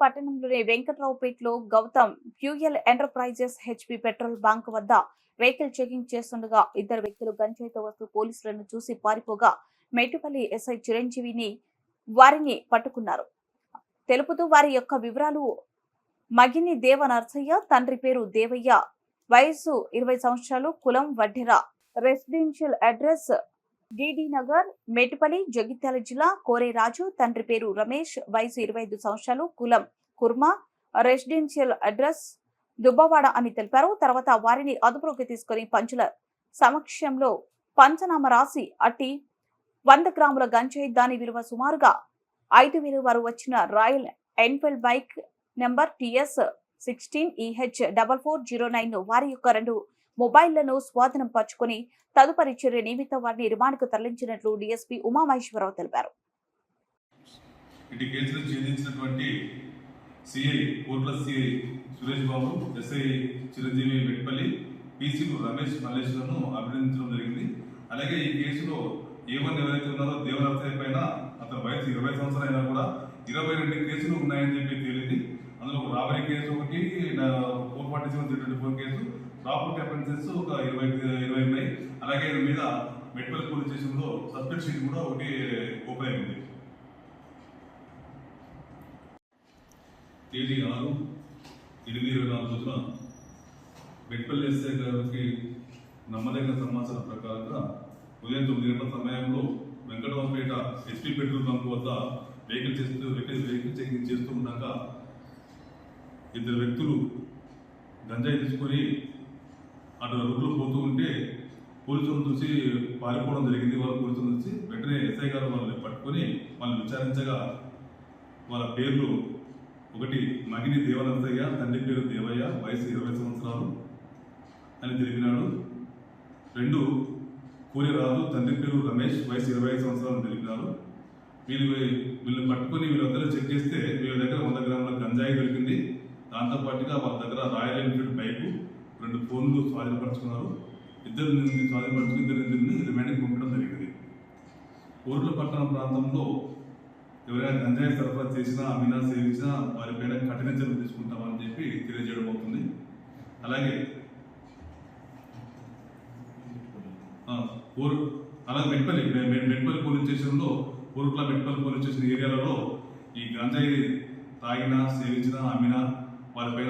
పట్టణంలోని వెంకట్రావుపేటలో Gautam fuel enterprises HP petrol bunk వద్ద వెహికల్ చెకింగ్ చేస్తుండగా ఇద్దరు వ్యక్తులు గంజాయితో వస్తూ పోలీసులను చూసి పారిపోగా మేటుపల్లి ఎస్ఐ చిరంజీవిని వారిని పట్టుకున్నారు. తెలుపుతూ వారి యొక్క వివరాలు మగిని దేవ నర్సయ్య, తండ్రి పేరు దేవయ్య, వయసు 20 సంవత్సరాలు, కులం వడ్డెర, residential address DD Nagar, Metupalli, Jagtial జిల్లా, కోరే రాజు, తండ్రి పేరు రమేష్, వయసు 25 సంవత్సరాలు, కులం కుర్మా, రెసిడెన్షియల్ అడ్రస్ దుబ్బవాడ అని తెలిపారు. తర్వాత వారిని అదుపులోకి తీసుకుని పంచుల సమక్షంలో పంచనామా రాసి అట్టి 100 గ్రాముల గంజాయి, దాని విలువ సుమారుగా 5,000 వారు వచ్చిన royal Enfield bike number TS 16EH4409 వారి యొక్క 2 మొబైళ్లను స్వాధీనం పరుచుకుని తదుపరి చర్య నిమిత్తం వారిని రిమాండ్కు తరలించినట్లు డీఎస్పీ ఉమామహేశ్వరరావు తెలిపారు. ఇటు కేసును ఛేదించినటువంటి సిఐ కోట్ల సిఐ సురేష్ బాబు, ఎస్ఐ చిరంజీవి మెట్పల్లి, పీసీలు రమేష్ మల్లేశ్వరను అభినందించడం జరిగింది. అలాగే ఈ కేసులో ఏమని ఎవరైతే ఉన్నారో దేవనర్సయ్య పైన అతని వయసు 20 సంవత్సరాలు అయినా కూడా 22 కేసులు ఉన్నాయని చెప్పి తేలింది. అందులో రాబరీ కేసు ఒకటి, 447/324 కేసు, ప్రాపర్టీ అఫెన్సెస్ ఒక 20 ఉన్నాయి. అలాగే మీద మెట్పల్లి పోలీస్ స్టేషన్లో సస్పెక్ట్ షీట్ కూడా ఒకటి ఓపెన్ అయింది. తేదీ 6/8/24 రోజున మెట్పల్లి ఎస్ఐ గారికి నమ్మదగిన సమాచారం ప్రకారంగా ఉదయం 9 గంటల సమయంలో వెంకటరావుపేట హెచ్పి పెట్రోల్ బంక్ వద్ద వెహికల్ చెకింగ్ చేస్తూ ఉండగా ఇద్దరు వ్యక్తులు గంజాయి తీసుకొని అటు రోడ్లో పోతూ ఉంటే పోలీసులను చూసి పారిపోవడం జరిగింది. వాళ్ళు పోలీసులు చూసి వెంటనే ఎస్ఐ గారు వాళ్ళని పట్టుకొని వాళ్ళని విచారించగా వాళ్ళ పేర్లు ఒకటి మగిని దేవ నర్సయ్య, తండ్రి పేరు దేవయ్య, వయసు 20 సంవత్సరాలు అని తెలిపినాడు. 2 కోరే రాజు, తండ్రి పేరు రమేష్, వయసు 25 సంవత్సరాలు తెలిపినారు. వీళ్ళని పట్టుకొని వీళ్ళందరూ చెక్ చేస్తే వీళ్ళ దగ్గర 100 గ్రాముల గంజాయి దొరికింది. దాంతోపాటుగా వాళ్ళ దగ్గర రాయల్ ఎన్ఫీల్డ్ బైకు, 2 ఫోన్లు స్వాధీనపరుచుకున్నారు. ఇద్దరిని రిమాండ్కి పంపడం జరిగింది. కోర్టుల పట్టణం ప్రాంతంలో ఎవరైనా గంజాయి సరఫరా చేసినా, అమ్మినా, సేవించినా వారిపైన కఠిన చర్యలు తీసుకుంటామని చెప్పి తెలియజేయడం అవుతుంది. అలాగే మెట్పల్లి పోలీస్ స్టేషన్లో, కోరుట్ల మెట్పల్లి పోలీస్ స్టేషన్ ఏరియాలలో ఈ గంజాయి తాగినా, సేవించినా, అమ్మినా వారిపైన